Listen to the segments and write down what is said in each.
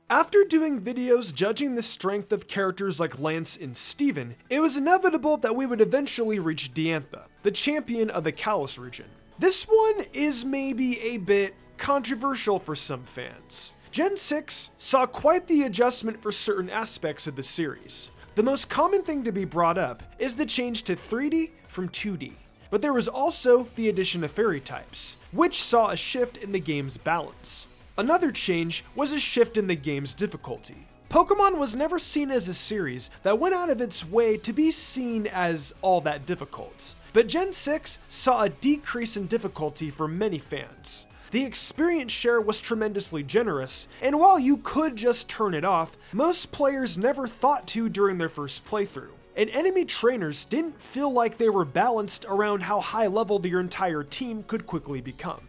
After doing videos judging the strength of characters like Lance and Steven, it was inevitable that we would eventually reach Diantha, the champion of the Kalos region. This one is maybe a bit controversial for some fans. Gen 6 saw quite the adjustment for certain aspects of the series. The most common thing to be brought up is the change to 3D from 2D. But there was also the addition of fairy types, which saw a shift in the game's balance. Another change was a shift in the game's difficulty. Pokemon was never seen as a series that went out of its way to be seen as all that difficult. But Gen 6 saw a decrease in difficulty for many fans. The experience share was tremendously generous, and while you could just turn it off, most players never thought to during their first playthrough. And enemy trainers didn't feel like they were balanced around how high leveled your entire team could quickly become.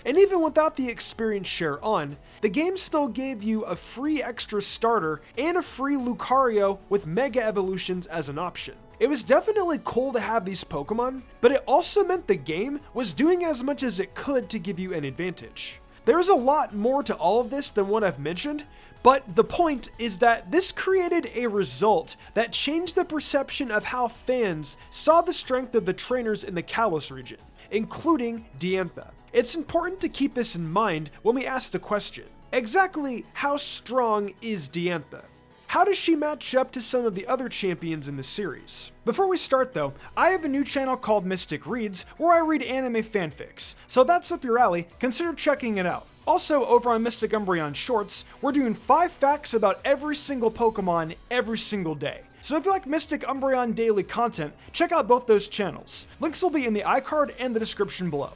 And even without the experience share on, the game still gave you a free extra starter and a free Lucario with Mega Evolutions as an option. It was definitely cool to have these Pokemon, but it also meant the game was doing as much as it could to give you an advantage. There's a lot more to all of this than what I've mentioned, but the point is that this created a result that changed the perception of how fans saw the strength of the trainers in the Kalos region, including Diantha. It's important to keep this in mind when we ask the question, exactly how strong is Diantha? How does she match up to some of the other champions in the series? Before we start though, I have a new channel called Mystic Reads where I read anime fanfics, so if that's up your alley, consider checking it out. Also, over on Mystic Umbreon Shorts, we're doing 5 facts about every single Pokemon every single day. So if you like Mystic Umbreon daily content, check out both those channels. Links will be in the iCard and the description below.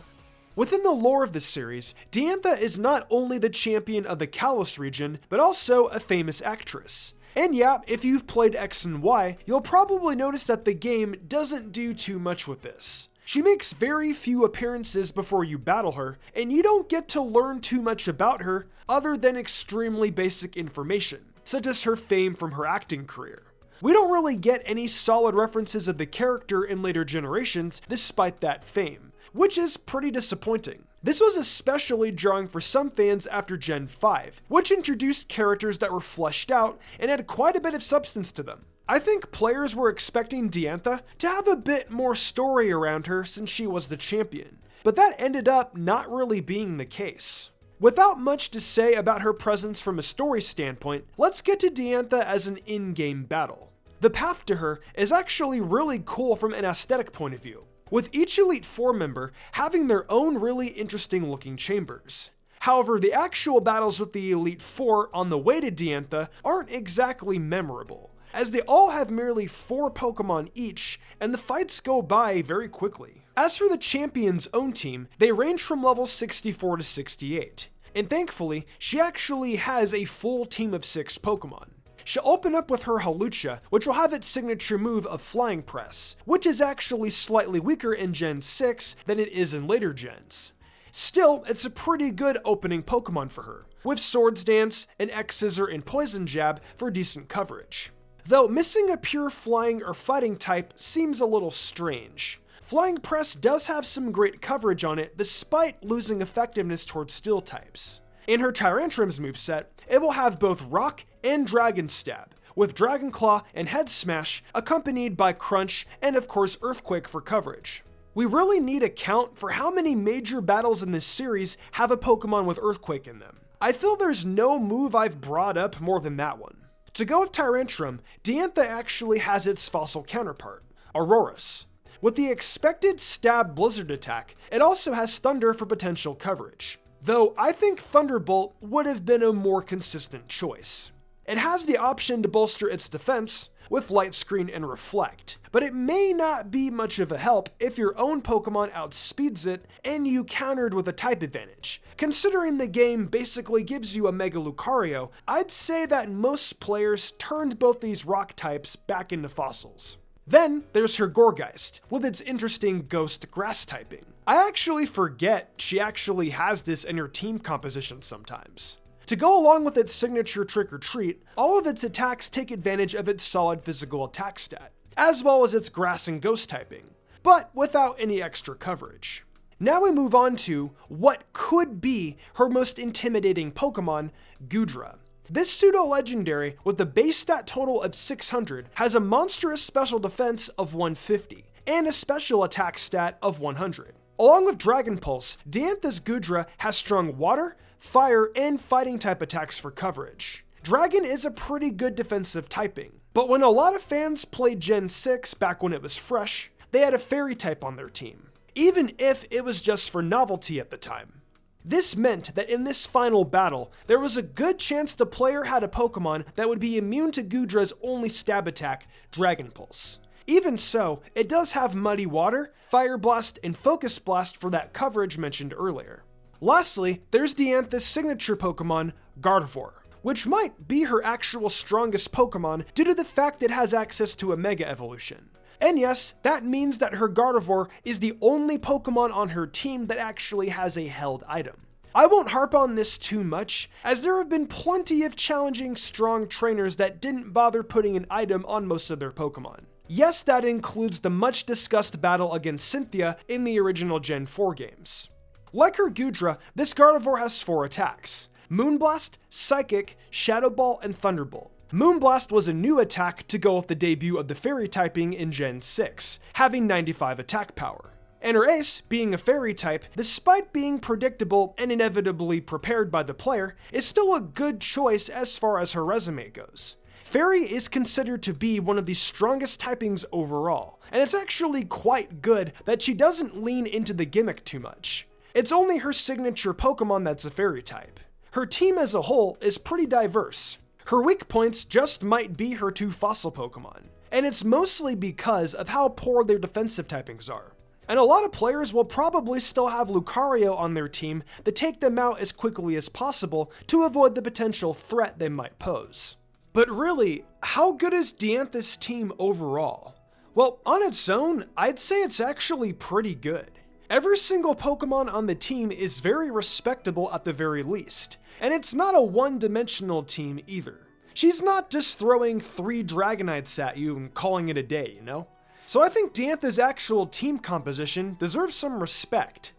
Within the lore of this series, Diantha is not only the champion of the Kalos region, but also a famous actress. And yeah, if you've played X and Y, you'll probably notice that the game doesn't do too much with this. She makes very few appearances before you battle her, and you don't get to learn too much about her other than extremely basic information, such as her fame from her acting career. We don't really get any solid references of the character in later generations despite that fame, which is pretty disappointing. This was especially jarring for some fans after Gen 5, which introduced characters that were fleshed out and had quite a bit of substance to them. I think players were expecting Diantha to have a bit more story around her since she was the champion, but that ended up not really being the case. Without much to say about her presence from a story standpoint, let's get to Diantha as an in-game battle. The path to her is actually really cool from an aesthetic point of view, with each Elite Four member having their own really interesting looking chambers. However, the actual battles with the Elite Four on the way to Diantha aren't exactly memorable, as they all have merely 4 Pokemon each, and the fights go by very quickly. As for the champion's own team, they range from level 64 to 68, and thankfully, she actually has a full team of 6 Pokemon. She'll open up with her Hawlucha, which will have its signature move of Flying Press, which is actually slightly weaker in Gen 6 than it is in later gens. Still, it's a pretty good opening Pokemon for her, with Swords Dance, and X-Scissor and Poison Jab for decent coverage. Though missing a pure flying or fighting type seems a little strange. Flying Press does have some great coverage on it despite losing effectiveness towards steel types. In her Tyrantrum's moveset, it will have both Rock and Dragon Stab, with Dragon Claw and Head Smash accompanied by Crunch and of course Earthquake for coverage. We really need a count for how many major battles in this series have a Pokemon with Earthquake in them. I feel there's no move I've brought up more than that one. To go with Tyrantrum, Diantha actually has its fossil counterpart, Aurorus. With the expected Stab Blizzard attack, it also has Thunder for potential coverage, though I think Thunderbolt would have been a more consistent choice. It has the option to bolster its defense with Light Screen and Reflect, but it may not be much of a help if your own Pokemon outspeeds it and you countered with a type advantage. Considering the game basically gives you a Mega Lucario, I'd say that most players turned both these rock types back into fossils. Then there's her Gourgeist, with its interesting ghost grass typing. I actually forget she actually has this in her team composition sometimes. To go along with its signature Trick or Treat, all of its attacks take advantage of its solid physical attack stat, as well as its grass and ghost typing, but without any extra coverage. Now we move on to what could be her most intimidating Pokemon, Goodra. This pseudo-legendary, with a base stat total of 600, has a monstrous special defense of 150, and a special attack stat of 100. Along with Dragon Pulse, Diantha's Goodra has strong water, fire, and fighting type attacks for coverage. Dragon is a pretty good defensive typing, but when a lot of fans played Gen 6 back when it was fresh, they had a fairy type on their team, even if it was just for novelty at the time. This meant that in this final battle, there was a good chance the player had a Pokemon that would be immune to Goodra's only stab attack, Dragon Pulse. Even so, it does have Muddy Water, Fire Blast, and Focus Blast for that coverage mentioned earlier. Lastly, there's Diantha's signature Pokemon, Gardevoir, which might be her actual strongest Pokemon due to the fact it has access to a Mega Evolution. And yes, that means that her Gardevoir is the only Pokemon on her team that actually has a held item. I won't harp on this too much, as there have been plenty of challenging strong trainers that didn't bother putting an item on most of their Pokemon. Yes, that includes the much discussed battle against Cynthia in the original Gen 4 games. Like her Goodra, this Gardevoir has 4 attacks: Moonblast, Psychic, Shadow Ball, and Thunderbolt. Moonblast was a new attack to go with the debut of the fairy typing in Gen 6, having 95 attack power. And her ace, being a fairy type, despite being predictable and inevitably prepared by the player, is still a good choice as far as her resume goes. Fairy is considered to be one of the strongest typings overall, and it's actually quite good that she doesn't lean into the gimmick too much. It's only her signature Pokemon that's a fairy type. Her team as a whole is pretty diverse. Her weak points just might be her 2 fossil Pokemon, and it's mostly because of how poor their defensive typings are. And a lot of players will probably still have Lucario on their team to take them out as quickly as possible to avoid the potential threat they might pose. But really, how good is Diantha's team overall? Well, on its own, I'd say it's actually pretty good. Every single Pokemon on the team is very respectable at the very least, and it's not a one-dimensional team either. She's not just throwing 3 Dragonites at you and calling it a day, you know? So I think Diantha's actual team composition deserves some respect.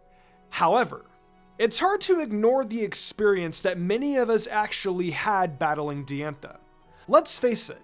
However, it's hard to ignore the experience that many of us actually had battling Diantha. Let's face it,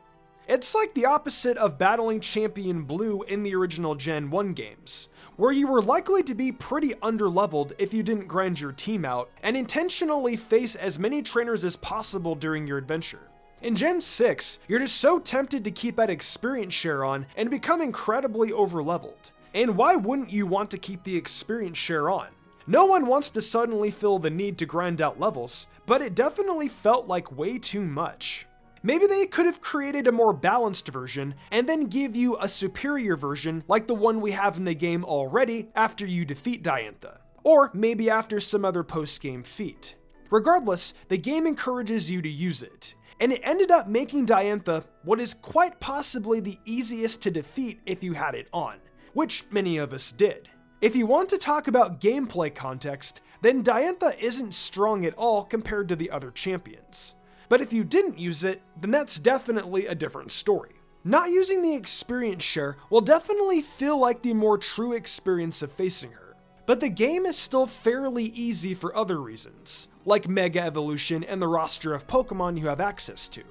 it's like the opposite of battling Champion Blue in the original Gen 1 games, where you were likely to be pretty underleveled if you didn't grind your team out and intentionally face as many trainers as possible during your adventure. In Gen 6, you're just so tempted to keep that experience share on and become incredibly overleveled. And why wouldn't you want to keep the experience share on? No one wants to suddenly feel the need to grind out levels, but it definitely felt like way too much. Maybe they could have created a more balanced version and then give you a superior version like the one we have in the game already after you defeat Diantha, or maybe after some other post-game feat. Regardless, the game encourages you to use it, and it ended up making Diantha what is quite possibly the easiest to defeat if you had it on, which many of us did. If you want to talk about gameplay context, then Diantha isn't strong at all compared to the other champions. But if you didn't use it, then that's definitely a different story. Not using the experience share will definitely feel like the more true experience of facing her. But the game is still fairly easy for other reasons, like Mega Evolution and the roster of Pokemon you have access to.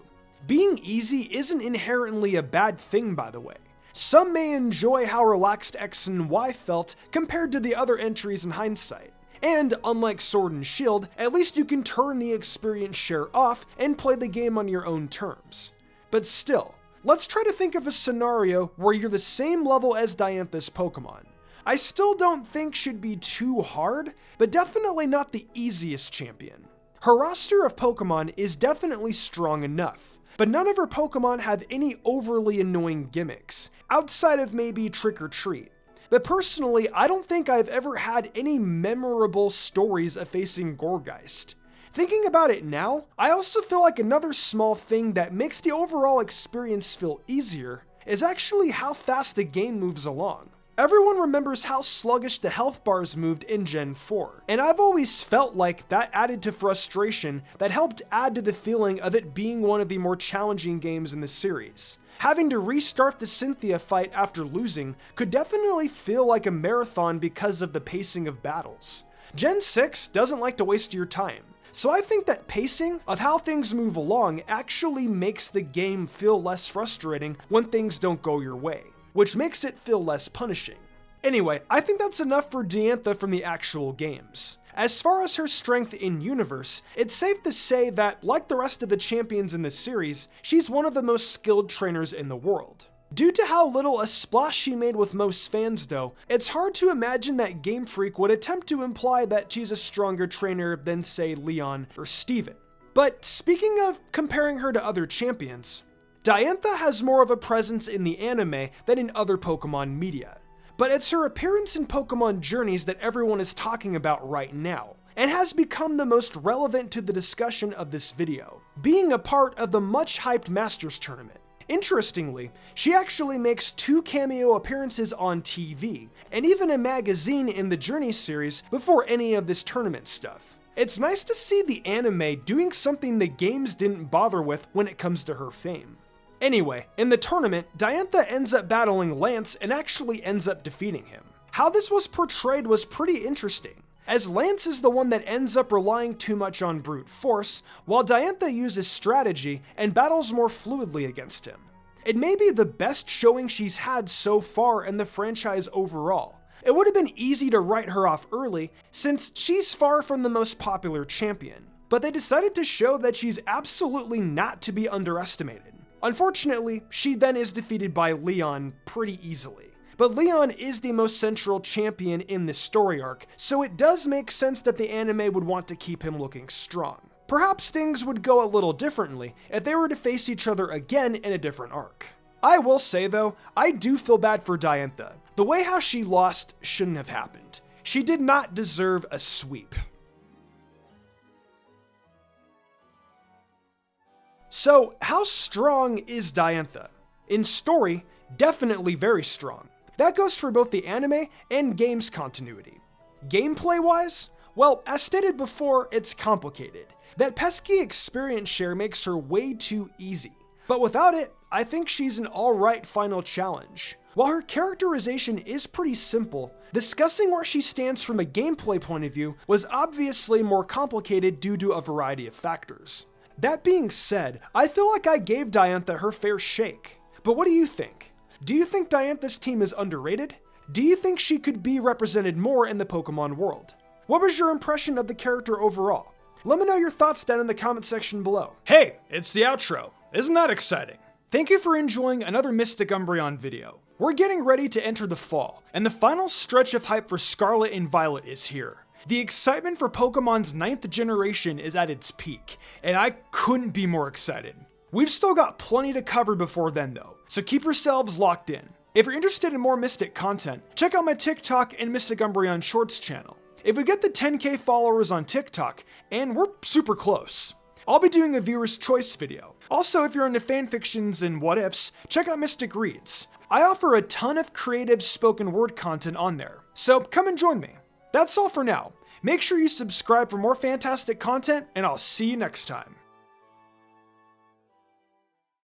Being easy isn't inherently a bad thing, by the way. Some may enjoy how relaxed X and Y felt compared to the other entries in hindsight. And unlike Sword and Shield, at least you can turn the experience share off and play the game on your own terms. But still, let's try to think of a scenario where you're the same level as Diantha's Pokemon. I still don't think should be too hard, but definitely not the easiest champion. Her roster of Pokemon is definitely strong enough, but none of her Pokemon have any overly annoying gimmicks, outside of maybe Trick or Treat. But personally, I don't think I've ever had any memorable stories of facing Gourgeist. Thinking about it now, I also feel like another small thing that makes the overall experience feel easier is actually how fast the game moves along. Everyone remembers how sluggish the health bars moved in Gen 4, and I've always felt like that added to frustration that helped add to the feeling of it being one of the more challenging games in the series. Having to restart the Cynthia fight after losing could definitely feel like a marathon because of the pacing of battles. Gen 6 doesn't like to waste your time, So I think that pacing of how things move along actually makes the game feel less frustrating when things don't go your way, which makes it feel less punishing. Anyway, I think that's enough for Diantha from the actual games. As far as her strength in universe, it's safe to say that, like the rest of the champions in this series, she's one of the most skilled trainers in the world. Due to how little a splash she made with most fans though, it's hard to imagine that Game Freak would attempt to imply that she's a stronger trainer than say Leon or Steven. But speaking of comparing her to other champions, Diantha has more of a presence in the anime than in other Pokemon media. But it's her appearance in Pokemon Journeys that everyone is talking about right now, and has become the most relevant to the discussion of this video, being a part of the much hyped Masters tournament. Interestingly, she actually makes 2 cameo appearances on TV, and even a magazine in the Journeys series before any of this tournament stuff. It's nice to see the anime doing something the games didn't bother with when it comes to her fame. Anyway, in the tournament, Diantha ends up battling Lance and actually ends up defeating him. How this was portrayed was pretty interesting, as Lance is the one that ends up relying too much on brute force, while Diantha uses strategy and battles more fluidly against him. It may be the best showing she's had so far in the franchise overall. It would have been easy to write her off early, since she's far from the most popular champion, but they decided to show that she's absolutely not to be underestimated. Unfortunately, she then is defeated by Leon pretty easily. But Leon is the most central champion in this story arc, so it does make sense that the anime would want to keep him looking strong. Perhaps things would go a little differently if they were to face each other again in a different arc. I will say though, I do feel bad for Diantha. The way how she lost shouldn't have happened. She did not deserve a sweep. So, how strong is Diantha? In story, definitely very strong. That goes for both the anime and games continuity. Gameplay-wise, well, as stated before, it's complicated. That pesky experience share makes her way too easy. But without it, I think she's an alright final challenge. While her characterization is pretty simple, discussing where she stands from a gameplay point of view was obviously more complicated due to a variety of factors. That being said, I feel like I gave Diantha her fair shake. But what do you think? Do you think Diantha's team is underrated? Do you think she could be represented more in the Pokemon world? What was your impression of the character overall? Let me know your thoughts down in the comment section below. Hey, it's the outro. Isn't that exciting? Thank you for enjoying another Mystic Umbreon video. We're getting ready to enter the fall, and the final stretch of hype for Scarlet and Violet is here. The excitement for Pokemon's 9th generation is at its peak, and I couldn't be more excited. We've still got plenty to cover before then though, so keep yourselves locked in. If you're interested in more Mystic content, check out my TikTok and Mystic Umbreon Shorts channel. If we get the 10k followers on TikTok, and we're super close, I'll be doing a viewer's choice video. Also, if you're into fanfictions and what ifs, check out Mystic Reads. I offer a ton of creative spoken word content on there, so come and join me. That's all for now. Make sure you subscribe for more fantastic content, and I'll see you next time.